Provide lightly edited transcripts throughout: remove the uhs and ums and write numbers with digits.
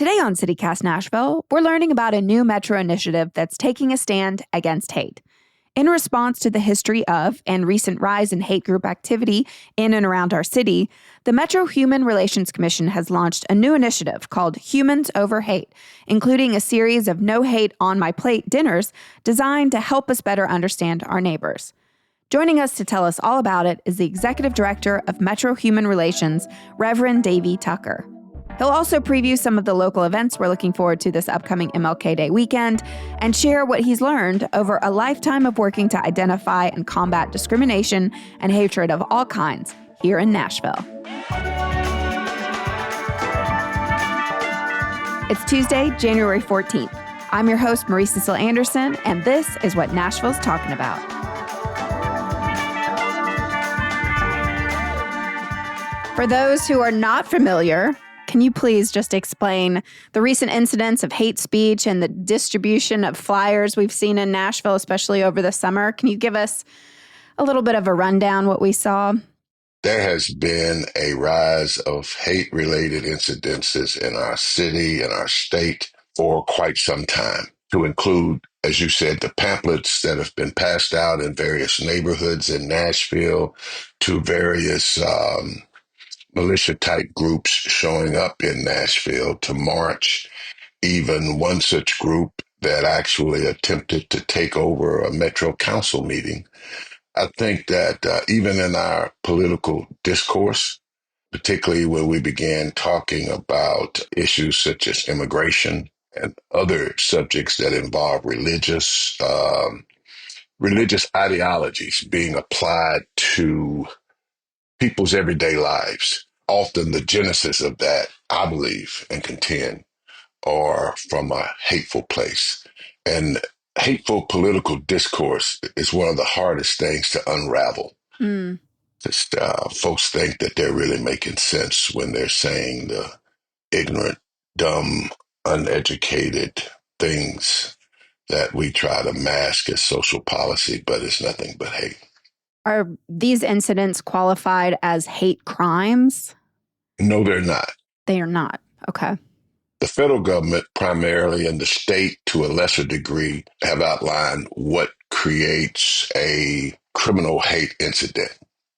Today on CityCast Nashville, we're learning about a new Metro initiative that's taking a stand against hate. In response to the history of and recent rise in hate group activity in and around our city, the Metro Human Relations Commission has launched a new initiative called Humans Over Hate, including a series of No Hate on My Plate dinners designed to help us better understand our neighbors. Joining us to tell us all about it is the Executive Director of Metro Human Relations, Reverend Davey Tucker. He'll also preview some of the local events we're looking forward to this upcoming MLK Day weekend and share what he's learned over a lifetime of working to identify and combat discrimination and hatred of all kinds here in Nashville. It's Tuesday, January 14th. I'm your host, Marie Cecil Anderson, and this is what Nashville's talking about. For those who are not familiar, can you please just explain the recent incidents of hate speech and the distribution of flyers we've seen in Nashville, especially over the summer? Can you give us a little bit of a rundown what we saw? There has been a rise of hate-related incidences in our city and our state for quite some time, to include, as you said, the pamphlets that have been passed out in various neighborhoods in Nashville, to various militia-type groups showing up in Nashville to march, even one such group that actually attempted to take over a Metro Council meeting. I think that even in our political discourse, particularly when we began talking about issues such as immigration and other subjects that involve religious ideologies being applied to people's everyday lives. Often the genesis of that, I believe and contend, are from a hateful place. And hateful political discourse is one of the hardest things to unravel. Just folks think that they're really making sense when they're saying the ignorant, dumb, uneducated things that we try to mask as social policy, but it's nothing but hate. Are these incidents qualified as hate crimes? No, they're not. They are not. Okay. The federal government, primarily, and the state to a lesser degree, have outlined what creates a criminal hate incident.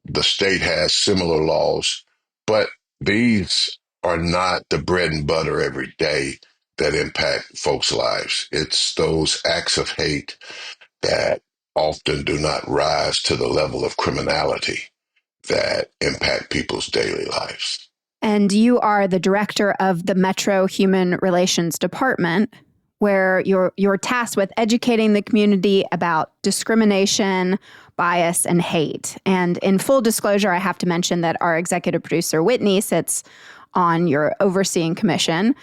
The state has similar laws, but these are not the bread and butter every day that impact folks' lives. It's those acts of hate that often do not rise to the level of criminality that impact people's daily lives. And you are the director of the Metro Human Relations Department, where you're tasked with educating the community about discrimination, bias, and hate. And in full disclosure, I have to mention that our executive producer, Whitney, sits on your overseeing commission.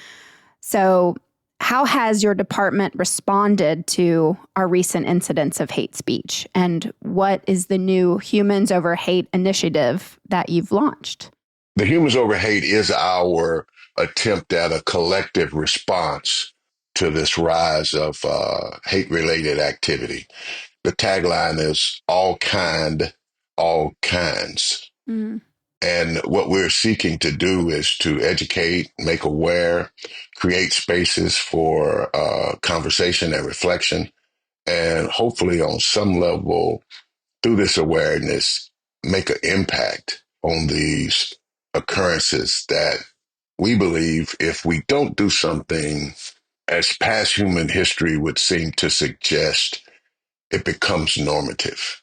So how has your department responded to our recent incidents of hate speech? And what is the new Humans Over Hate initiative that you've launched? The Humans Over Hate is our attempt at a collective response to this rise of hate-related activity. The tagline is all kind, all kinds. Mm. And what we're seeking to do is to educate, make aware, create spaces for conversation and reflection, and hopefully on some level, through this awareness, make an impact on these occurrences that we believe if we don't do something, as past human history would seem to suggest, it becomes normative.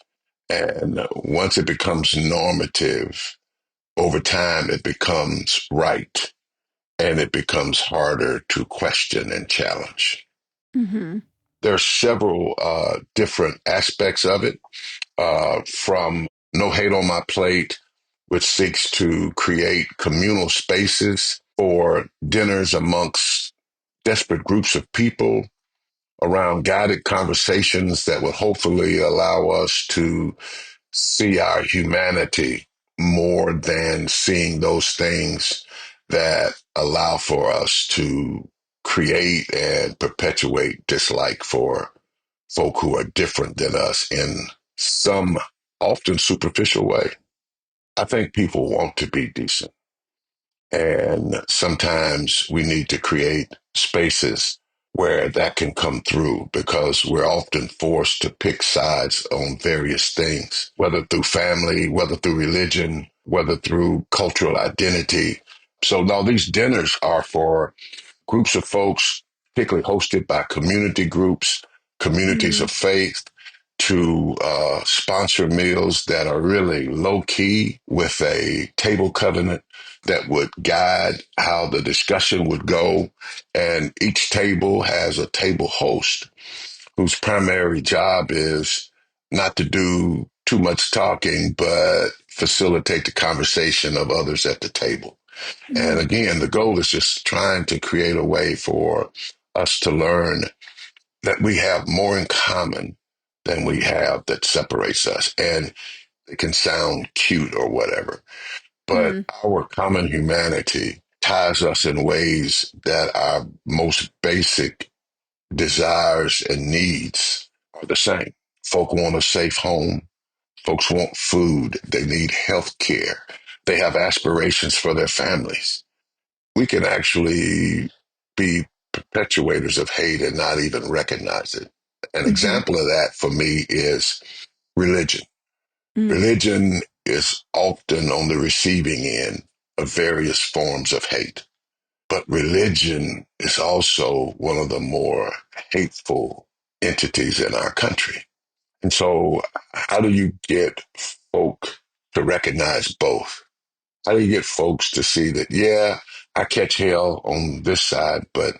And once it becomes normative, over time it becomes right, and it becomes harder to question and challenge. Mm-hmm. There are several different aspects of it, from No Hate on My Plate, which seeks to create communal spaces for dinners amongst desperate groups of people around guided conversations that will hopefully allow us to see our humanity more than seeing those things that allow for us to create and perpetuate dislike for folk who are different than us in some often superficial way. I think people want to be decent. And sometimes we need to create spaces where that can come through because we're often forced to pick sides on various things, whether through family, whether through religion, whether through cultural identity. So now these dinners are for groups of folks, particularly hosted by community groups, communities Mm-hmm. of faith, to sponsor meals that are really low key with a table covenant that would guide how the discussion would go. And each table has a table host whose primary job is not to do too much talking, but facilitate the conversation of others at the table. And Mm-hmm. again, the goal is just trying to create a way for us to learn that we have more in common than we have that separates us. And it can sound cute or whatever, but our common humanity ties us in ways that our most basic desires and needs are the same. Folk want a safe home. Folks want food. They need health care. They have aspirations for their families. We can actually be perpetuators of hate and not even recognize it. An Mm-hmm. example of that for me is religion. Mm. Religion is often on the receiving end of various forms of hate, but religion is also one of the more hateful entities in our country. And so, how do you get folk to recognize both? How do you get folks to see that, yeah, I catch hell on this side, but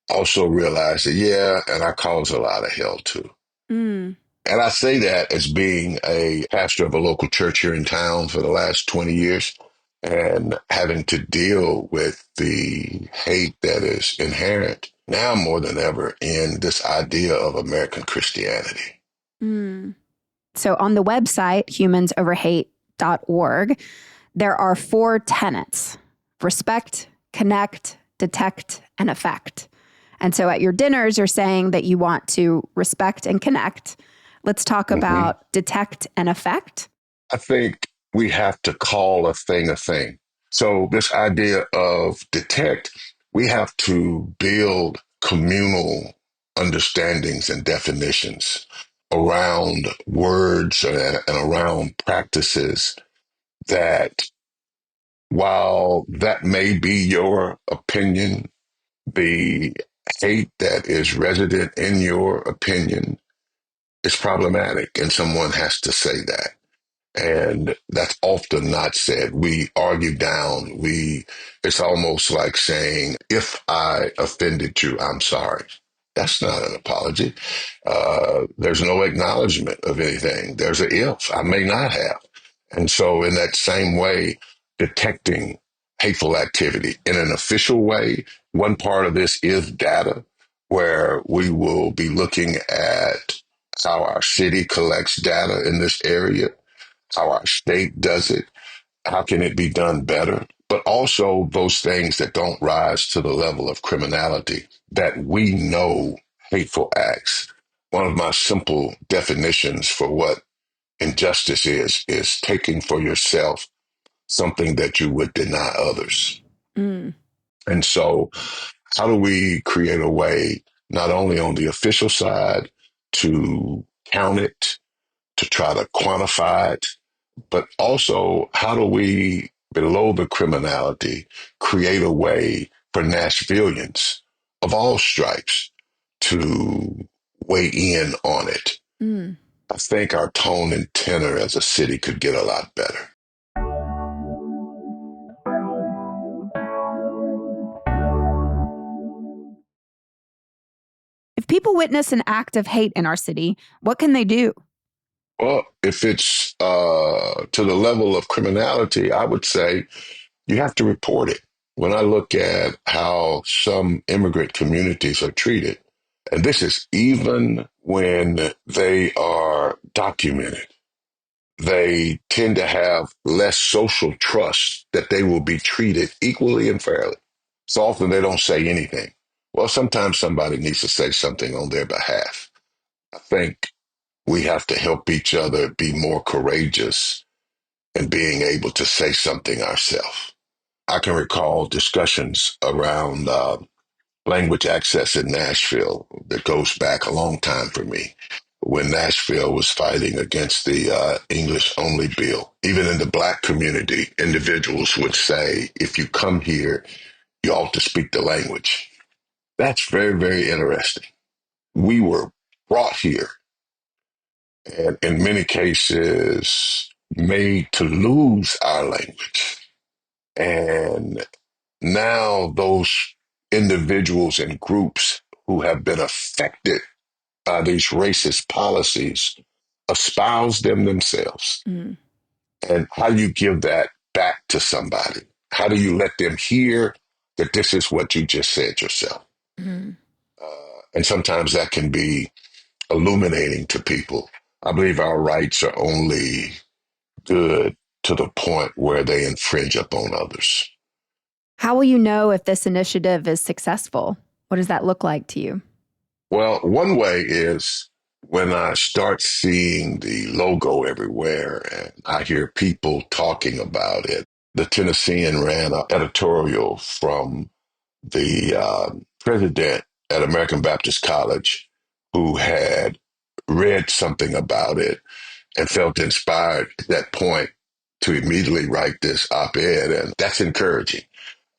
also realize that, yeah, and I cause a lot of hell too. Mm. And I say that as being a pastor of a local church here in town for the last 20 years and having to deal with the hate that is inherent now more than ever in this idea of American Christianity. Mm. So on the website, humansoverhate.org, there are 4 tenets: respect, connect, detect, and affect. And so at your dinners, you're saying that you want to respect and connect. Let's talk Mhm. about detect and affect. I think we have to call a thing a thing. So, this idea of detect, we have to build communal understandings and definitions around words and around practices that, while that may be your opinion, the hate that is resident in your opinion is problematic, and someone has to say that. And that's often not said. We argue down. It's almost like saying, if I offended you, I'm sorry. That's not an apology. There's no acknowledgement of anything. There's a if. I may not have. And so in that same way, detecting hateful activity in an official way, one part of this is data where we will be looking at how our city collects data in this area, how our state does it, how can it be done better, but also those things that don't rise to the level of criminality that we know hateful acts. One of my simple definitions for what injustice is taking for yourself something that you would deny others. Mm. And so, how do we create a way, not only on the official side, to count it, to try to quantify it, but also how do we, below the criminality, create a way for Nashvillians of all stripes to weigh in on it? Mm. I think our tone and tenor as a city could get a lot better. If people witness an act of hate in our city, what can they do? Well, if it's to the level of criminality, I would say you have to report it. When I look at how some immigrant communities are treated, and this is even when they are documented, they tend to have less social trust that they will be treated equally and fairly. So often they don't say anything. Well, sometimes somebody needs to say something on their behalf. I think we have to help each other be more courageous in being able to say something ourselves. I can recall discussions around language access in Nashville that goes back a long time for me. When Nashville was fighting against the English only bill, even in the Black community, individuals would say, if you come here, you ought to speak the language. That's very, very interesting. We were brought here and in many cases made to lose our language. And now those individuals and groups who have been affected by these racist policies espouse them themselves. Mm. And how do you give that back to somebody? How do you let them hear that this is what you just said yourself? Mm. And sometimes that can be illuminating to people. I believe our rights are only good to the point where they infringe upon others. How will you know if this initiative is successful? What does that look like to you? Well, one way is when I start seeing the logo everywhere and I hear people talking about it. The Tennessean ran an editorial from the president at American Baptist College who had read something about it and felt inspired at that point to immediately write this op-ed. And that's encouraging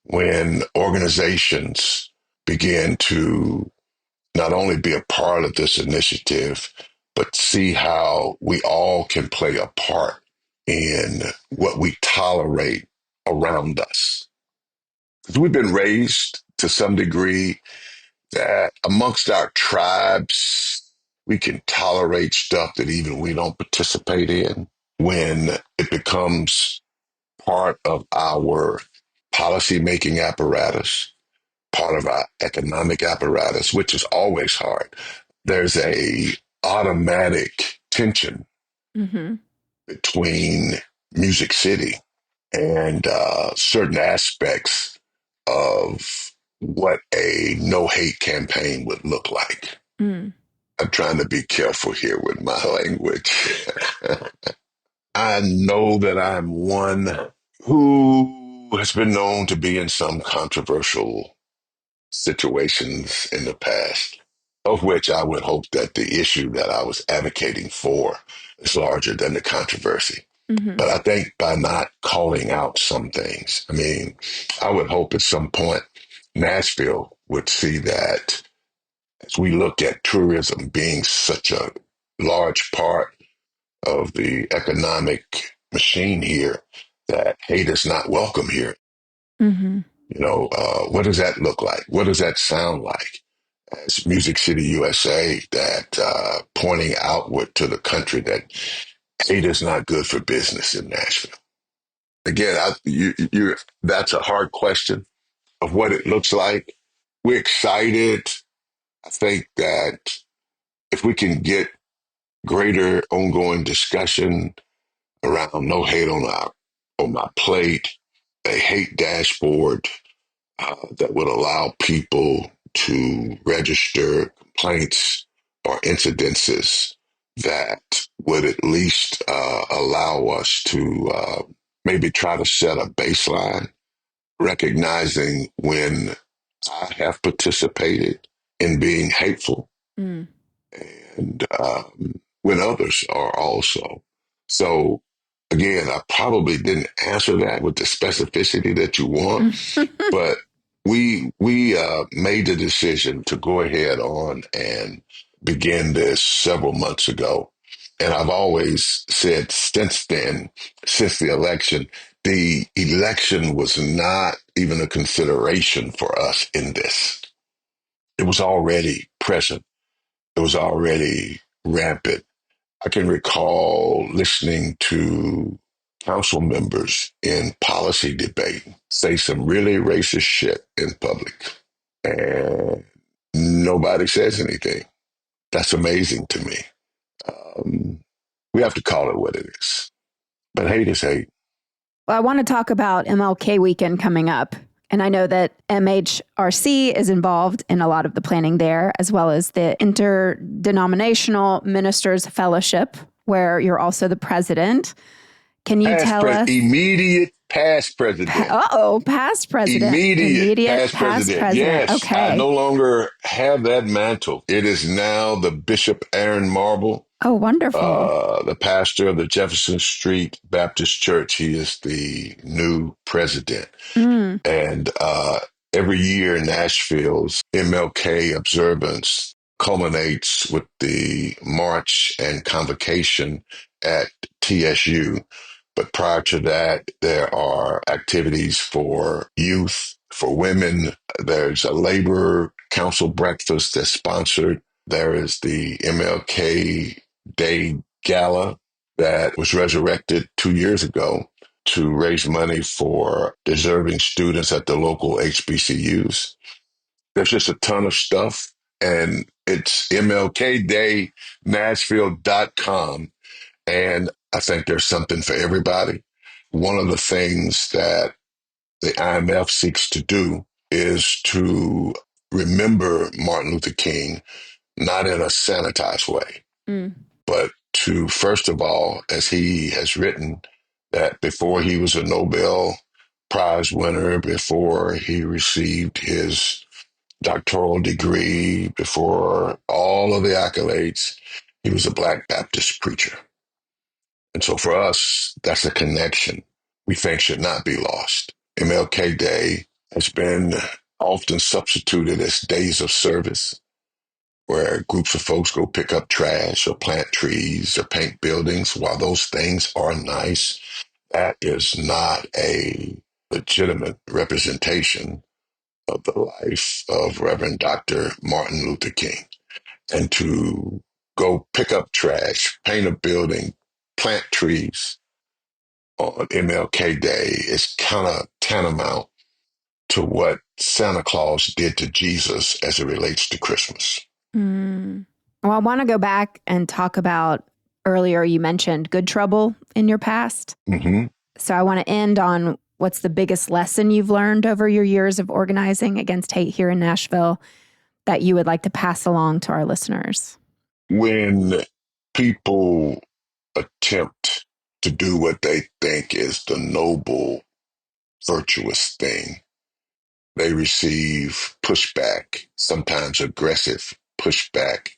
when organizations begin to not only be a part of this initiative, but see how we all can play a part in what we tolerate around us. Because we've been raised to some degree that amongst our tribes, we can tolerate stuff that even we don't participate in. When it becomes part of our policy making apparatus, part of our economic apparatus, which is always hard, there's a automatic tension Mm-hmm. between Music City and certain aspects of what a no hate campaign would look like. Mm. I'm trying to be careful here with my language. I know that I'm one who has been known to be in some controversial situations in the past, of which I would hope that the issue that I was advocating for is larger than the controversy. Mm-hmm. But I think by not calling out some things, I mean, I would hope at some point Nashville would see that as we look at tourism being such a large part of the economic machine here, that hate is not welcome here. Mm-hmm. What does that look like? What does that sound like? As Music City USA, that pointing outward to the country that hate is not good for business in Nashville. Again, that's a hard question of what it looks like. We're excited. I think that if we can get greater ongoing discussion around no hate on my plate, a hate dashboard that would allow people to register complaints or incidences that would at least allow us to maybe try to set a baseline, recognizing when I have participated in being hateful Mm. and when others are also. So again, I probably didn't answer that with the specificity that you want, but we made the decision to go ahead on and begin this several months ago. And I've always said since then, since the election was not even a consideration for us in this. It was already present. It was already rampant. I can recall listening to council members in policy debate say some really racist shit in public, and nobody says anything. That's amazing to me. We have to call it what it is. But hate is hate. Well, I want to talk about MLK weekend coming up. And I know that MHRC is involved in a lot of the planning there, as well as the Interdenominational Ministers Fellowship, where you're also the president. Can you Past, tell us? immediate past president. Past president. Immediate past president. Yes, I Okay. no longer have that mantle. It is now the Bishop Aaron Marble, Oh, wonderful. the pastor of the Jefferson Street Baptist Church. He is the new president. Mm. And every year, Nashville's MLK observance culminates with the march and convocation at TSU. But prior to that, there are activities for youth, for women. There's a labor council breakfast that's sponsored. There is the MLK Day Gala that was resurrected 2 years ago to raise money for deserving students at the local HBCUs. There's just a ton of stuff. And it's MLKDayNashville.com. And I think there's something for everybody. One of the things that the IMF seeks to do is to remember Martin Luther King, not in a sanitized way, but to, first of all, as he has written, that before he was a Nobel Prize winner, before he received his doctoral degree, before all of the accolades, he was a Black Baptist preacher. And so for us, that's a connection we think should not be lost. MLK Day has been often substituted as days of service, where groups of folks go pick up trash or plant trees or paint buildings. While those things are nice, that is not a legitimate representation of the life of Reverend Dr. Martin Luther King. And to go pick up trash, paint a building, plant trees on MLK Day is kind of tantamount to what Santa Claus did to Jesus as it relates to Christmas. Well, I want to go back and talk about earlier you mentioned good trouble in your past. Mm-hmm. So I want to end on what's the biggest lesson you've learned over your years of organizing against hate here in Nashville that you would like to pass along to our listeners. When people attempt to do what they think is the noble, virtuous thing, they receive pushback, sometimes aggressive pushback.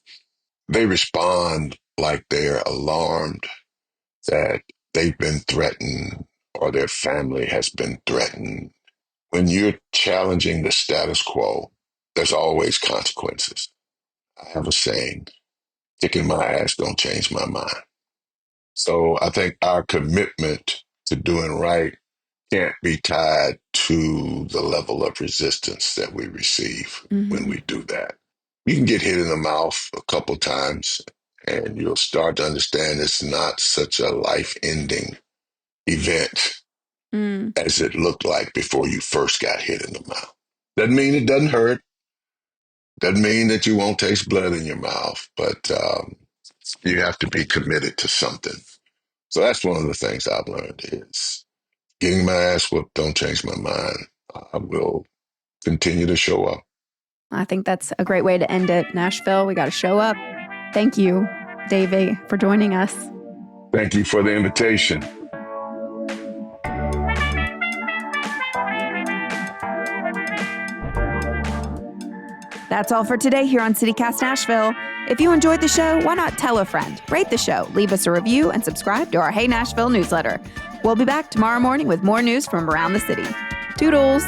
They respond like they're alarmed that they've been threatened or their family has been threatened. When you're challenging the status quo, there's always consequences. I have a saying, kicking my ass don't change my mind. So I think our commitment to doing right can't be tied to the level of resistance that we receive when we do that. You can get hit in the mouth a couple times and you'll start to understand it's not such a life-ending event as it looked like before you first got hit in the mouth. Doesn't mean it doesn't hurt. Doesn't mean that you won't taste blood in your mouth, but you have to be committed to something. So that's one of the things I've learned is getting my ass whooped don't change my mind. I will continue to show up. I think that's a great way to end it. Nashville, we got to show up. Thank you, Davey, for joining us. Thank you for the invitation. That's all for today here on CityCast Nashville. If you enjoyed the show, why not tell a friend, rate the show, leave us a review, and subscribe to our Hey Nashville newsletter. We'll be back tomorrow morning with more news from around the city. Toodles!